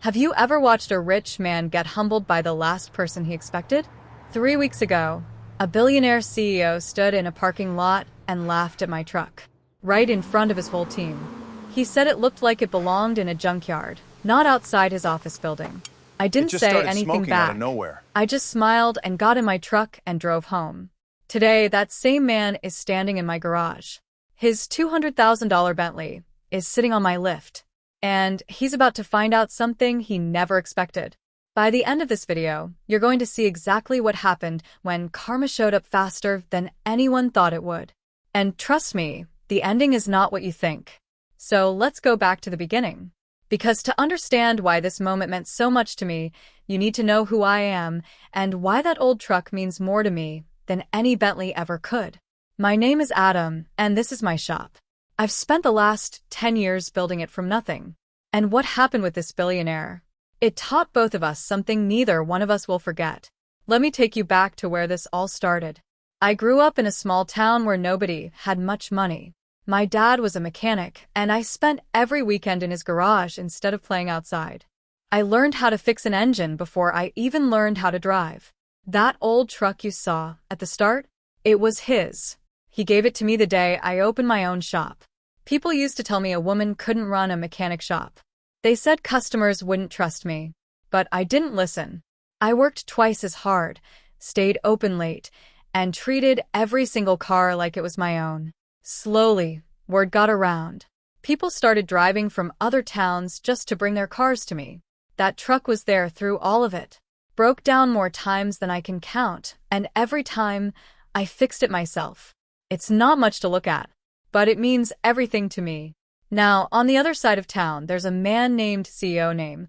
Have you ever watched a rich man get humbled by the last person he expected? 3 weeks ago, a billionaire CEO stood in a parking lot and laughed at my truck, right in front of his whole team. He said it looked like it belonged in a junkyard, not outside his office building. I It didn't just say started anything smoking out of back. nowhere. I just smiled and got in my truck and drove home. Today, that same man is standing in my garage. His $200,000 Bentley is sitting on my lift, and he's about to find out something he never expected. By the end of this video, you're going to see exactly what happened when karma showed up faster than anyone thought it would. And trust me, the ending is not what you think. So let's go back to the beginning. Because to understand why this moment meant so much to me, you need to know who I am and why that old truck means more to me than any Bentley ever could. My name is Adam, and this is my shop. I've spent the last 10 years building it from nothing. And what happened with this billionaire? It taught both of us something neither one of us will forget. Let me take you back to where this all started. I grew up in a small town where nobody had much money. My dad was a mechanic, and I spent every weekend in his garage instead of playing outside. I learned how to fix an engine before I even learned how to drive. That old truck you saw at the start, it was his. He gave it to me the day I opened my own shop. People used to tell me a woman couldn't run a mechanic shop. They said customers wouldn't trust me. But I didn't listen. I worked twice as hard, stayed open late, and treated every single car like it was my own. Slowly, word got around. People started driving from other towns just to bring their cars to me. That truck was there through all of it. Broke down more times than I can count, and every time, I fixed it myself. It's not much to look at, but it means everything to me. Now, on the other side of town, there's a man named CEO name.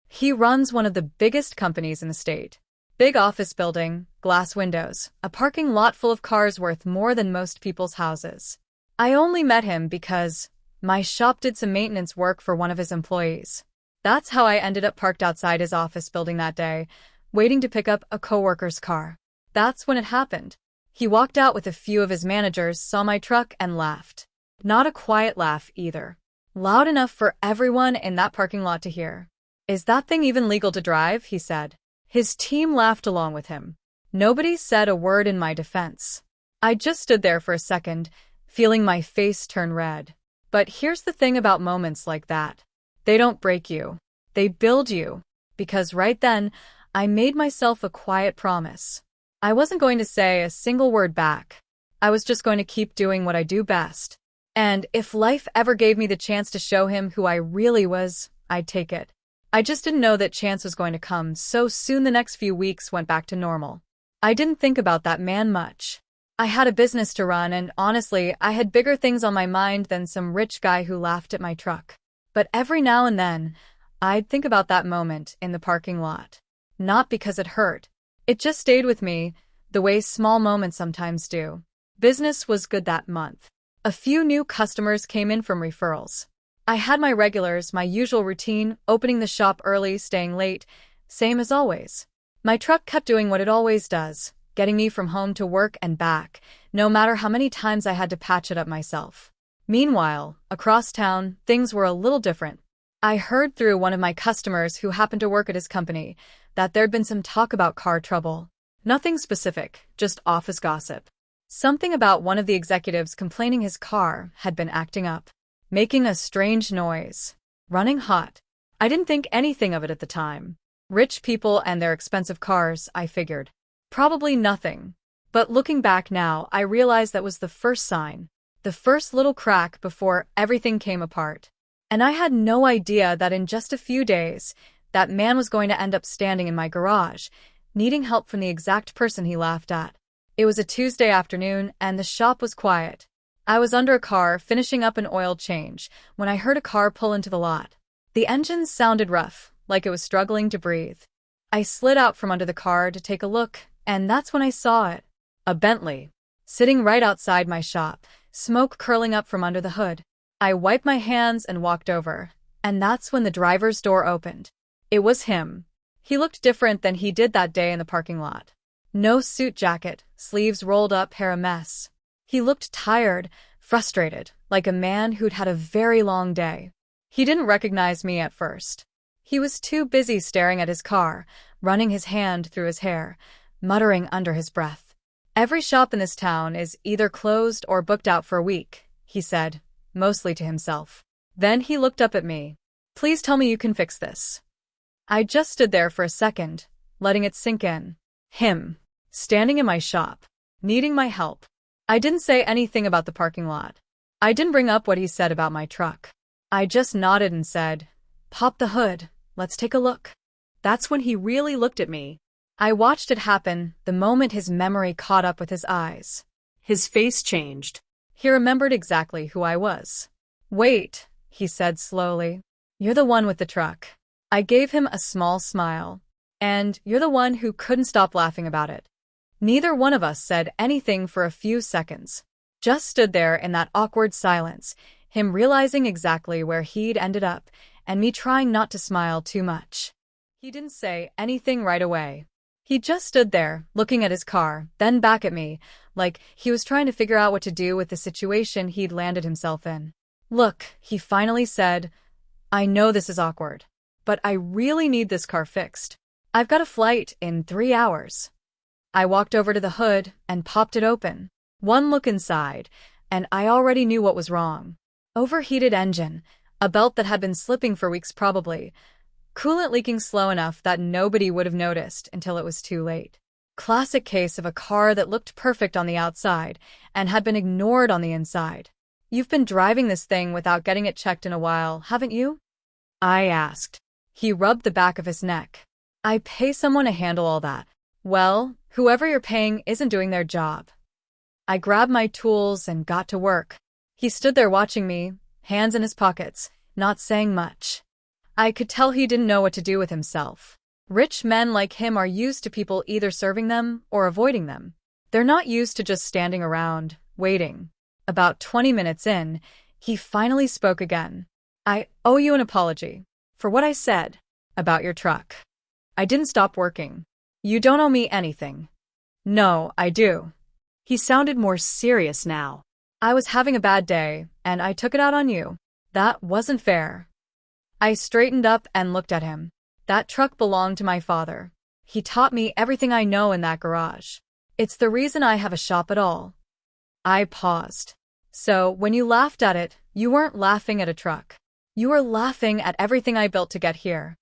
He runs one of the biggest companies in the state. Big office building, glass windows, a parking lot full of cars worth more than most people's houses. I only met him because my shop did some maintenance work for one of his employees. That's how I ended up parked outside his office building that day, waiting to pick up a coworker's car. That's when it happened. He walked out with a few of his managers, saw my truck, and laughed. Not a quiet laugh either. Loud enough for everyone in that parking lot to hear. "Is that thing even legal to drive?" he said. His team laughed along with him. Nobody said a word in my defense. I just stood there for a second, feeling my face turn red. But here's the thing about moments like that. They don't break you. They build you. Because right then, I made myself a quiet promise. I wasn't going to say a single word back. I was just going to keep doing what I do best. And if life ever gave me the chance to show him who I really was, I'd take it. I just didn't know that chance was going to come so soon. The next few weeks went back to normal. I didn't think about that man much. I had a business to run, and honestly, I had bigger things on my mind than some rich guy who laughed at my truck. But every now and then, I'd think about that moment in the parking lot. Not because it hurt. It just stayed with me, the way small moments sometimes do. Business was good that month. A few new customers came in from referrals. I had my regulars, my usual routine, opening the shop early, staying late, same as always. My truck kept doing what it always does, getting me from home to work and back, no matter how many times I had to patch it up myself. Meanwhile, across town, things were a little different. I heard through one of my customers who happened to work at his company that there'd been some talk about car trouble. Nothing specific, just office gossip. Something about one of the executives complaining his car had been acting up, making a strange noise, running hot. I didn't think anything of it at the time. Rich people and their expensive cars, I figured. Probably nothing. But looking back now, I realized that was the first sign, the first little crack before everything came apart. And I had no idea that in just a few days, that man was going to end up standing in my garage, needing help from the exact person he laughed at. It was a Tuesday afternoon, and the shop was quiet. I was under a car, finishing up an oil change, when I heard a car pull into the lot. The engine sounded rough, like it was struggling to breathe. I slid out from under the car to take a look, and that's when I saw it. A Bentley, sitting right outside my shop, smoke curling up from under the hood. I wiped my hands and walked over, and that's when the driver's door opened. It was him. He looked different than he did that day in the parking lot. No suit jacket, sleeves rolled up, hair a mess. He looked tired, frustrated, like a man who'd had a very long day. He didn't recognize me at first. He was too busy staring at his car, running his hand through his hair, muttering under his breath. "Every shop in this town is either closed or booked out for a week," he said, mostly to himself. Then he looked up at me. "Please tell me you can fix this." I just stood there for a second, letting it sink in. Him, standing in my shop, needing my help. I didn't say anything about the parking lot. I didn't bring up what he said about my truck. I just nodded and said, "Pop the hood, let's take a look." That's when he really looked at me. I watched it happen the moment his memory caught up with his eyes. His face changed. He remembered exactly who I was. "Wait," he said slowly. "You're the one with the truck." I gave him a small smile. "And you're the one who couldn't stop laughing about it." Neither one of us said anything for a few seconds. Just stood there in that awkward silence, him realizing exactly where he'd ended up, and me trying not to smile too much. He didn't say anything right away. He just stood there, looking at his car, then back at me, like he was trying to figure out what to do with the situation he'd landed himself in. "Look," he finally said, "I know this is awkward, but I really need this car fixed. I've got a flight in 3 hours." I walked over to the hood and popped it open. One look inside, and I already knew what was wrong. Overheated engine, a belt that had been slipping for weeks probably, coolant leaking slow enough that nobody would have noticed until it was too late. Classic case of a car that looked perfect on the outside and had been ignored on the inside. "You've been driving this thing without getting it checked in a while, haven't you?" I asked. He rubbed the back of his neck. "I pay someone to handle all that." "Well, whoever you're paying isn't doing their job." I grabbed my tools and got to work. He stood there watching me, hands in his pockets, not saying much. I could tell he didn't know what to do with himself. Rich men like him are used to people either serving them or avoiding them. They're not used to just standing around, waiting. About 20 minutes in, he finally spoke again. "I owe you an apology for what I said about your truck. I didn't stop working. You don't owe me anything." "No, I do." He sounded more serious now. "I was having a bad day, and I took it out on you. That wasn't fair." I straightened up and looked at him. "That truck belonged to my father. He taught me everything I know in that garage. It's the reason I have a shop at all." I paused. "So, when you laughed at it, you weren't laughing at a truck. You were laughing at everything I built to get here."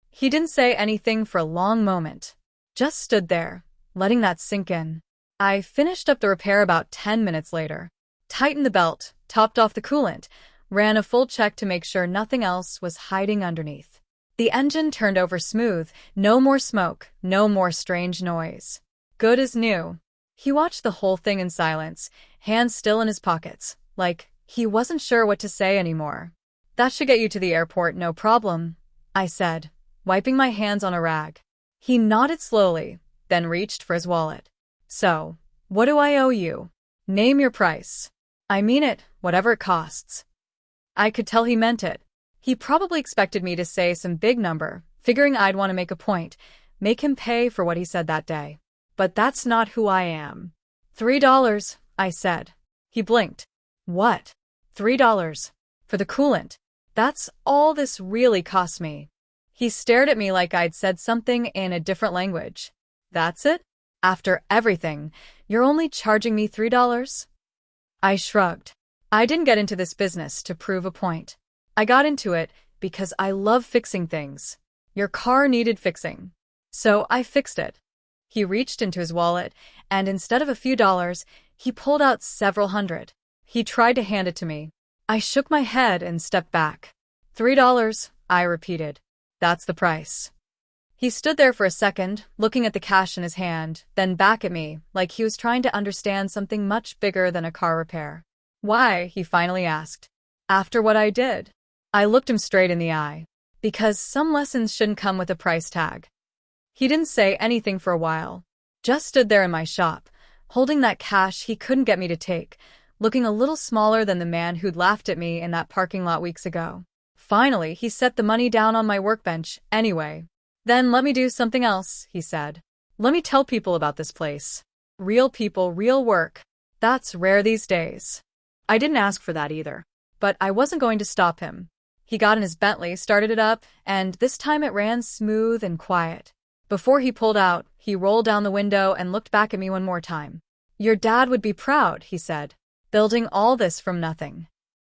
He didn't say anything for a long moment. Just stood there, letting that sink in. I finished up the repair about 10 minutes later. Tightened the belt, topped off the coolant, ran a full check to make sure nothing else was hiding underneath. The engine turned over smooth, no more smoke, no more strange noise. Good as new. He watched the whole thing in silence, hands still in his pockets, like he wasn't sure what to say anymore. "That should get you to the airport, no problem," I said, wiping my hands on a rag. He nodded slowly, then reached for his wallet. "So, what do I owe you? Name your price." "I mean it, whatever it costs." I could tell he meant it. He probably expected me to say some big number, figuring I'd want to make a point, make him pay for what he said that day. But that's not who I am. $3, I said. He blinked. "What? $3? For the coolant? That's all this really cost me." He stared at me like I'd said something in a different language. "That's it? After everything, you're only charging me $3? I shrugged. I didn't get into this business to prove a point. I got into it because I love fixing things. Your car needed fixing. So I fixed it." He reached into his wallet, and instead of a few dollars, he pulled out several hundred. He tried to hand it to me. I shook my head and stepped back. $3, I repeated. "That's the price." He stood there for a second, looking at the cash in his hand, then back at me, like he was trying to understand something much bigger than a car repair. "Why?" he finally asked. "After what I did." I looked him straight in the eye. "Because some lessons shouldn't come with a price tag." He didn't say anything for a while. Just stood there in my shop, holding that cash he couldn't get me to take, looking a little smaller than the man who'd laughed at me in that parking lot weeks ago. Finally, he set the money down on my workbench anyway. "Then let me do something else," he said. "Let me tell people about this place. Real people, real work. That's rare these days." I didn't ask for that either. But I wasn't going to stop him. He got in his Bentley, started it up, and this time it ran smooth and quiet. Before he pulled out, he rolled down the window and looked back at me one more time. "Your dad would be proud," he said. "Building all this from nothing."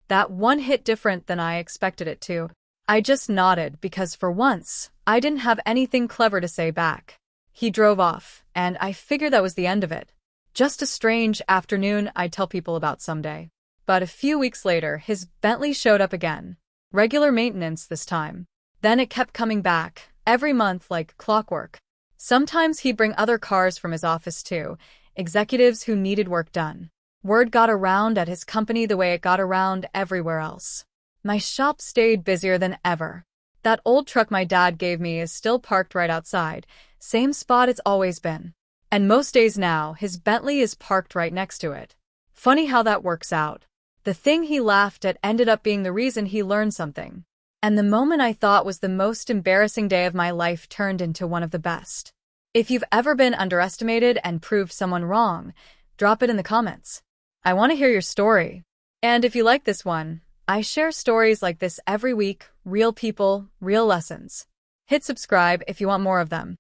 That one hit different than I expected it to. I just nodded because for once, I didn't have anything clever to say back. He drove off, and I figured that was the end of it. Just a strange afternoon I'd tell people about someday. But a few weeks later, his Bentley showed up again. Regular maintenance this time. Then it kept coming back, every month like clockwork. Sometimes he'd bring other cars from his office too, executives who needed work done. Word got around at his company the way it got around everywhere else. My shop stayed busier than ever. That old truck my dad gave me is still parked right outside, same spot it's always been. And most days now, his Bentley is parked right next to it. Funny how that works out. The thing he laughed at ended up being the reason he learned something. And the moment I thought was the most embarrassing day of my life turned into one of the best. If you've ever been underestimated and proved someone wrong, drop it in the comments. I want to hear your story. And if you like this one, I share stories like this every week, real people, real lessons. Hit subscribe if you want more of them.